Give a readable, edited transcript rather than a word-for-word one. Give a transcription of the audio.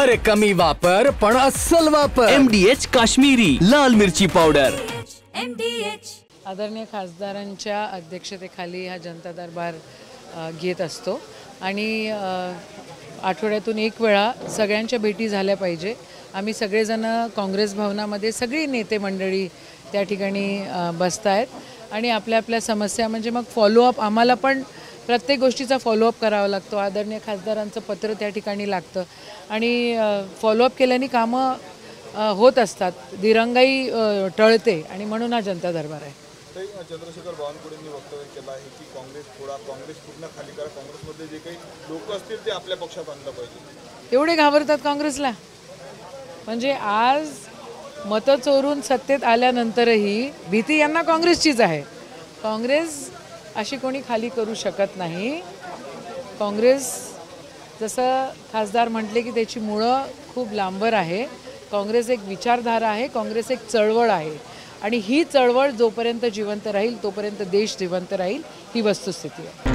अरे कमी वापर पण अस्सल वापर। MDH काश्मीरी लाल मिरची पावडर। आदरणीय खासदारांच्या अध्यक्षतेखाली हा जनता दरबार घेत असतो आणि आठवड्यातून एक वेळा सगळ्यांच्या भेटी झाल्या पाहिजे। आम्ही सगळेजण काँग्रेस भवनामध्ये सगळी नेते मंडळी त्या ठिकाणी बसतायत आणि आपल्या आपल्या समस्या म्हणजे मग फॉलोअप आम्हाला पण प्रत्येक गोष्टीचा फॉलोअप करावा लागतो। आदरणीय खासदारांचं पत्र त्या ठिकाणी लागतं आणि फॉलोअप केल्याने कामं होत असतात, दिरंगाई टळते आणि म्हणून हा जनता दरबार आहे। चंद्रशेखर बावनकुळेंनी वक्तव्य केलं आहे की काँग्रेस पूर्ण खाली करा, काँग्रेसमध्ये जे काही लोक असतील ते आपल्या पक्षात आणलं पाहिजे। एवढे घाबरतात काँग्रेसला? म्हणजे आज मतं चोरून सत्तेत आल्यानंतरही भीती यांना काँग्रेसचीच आहे। काँग्रेस अशी कोणी खाली करू शकत नाही। काँग्रेस जसं खासदार म्हटले की त्याची मुळं खूप लांबवर आहे। काँग्रेस एक विचारधारा आहे, काँग्रेस एक चळवळ आहे आणि ही चळवळ जोपर्यंत जिवंत राहील तोपर्यंत देश जिवंत राहील, ही वस्तुस्थिती आहे।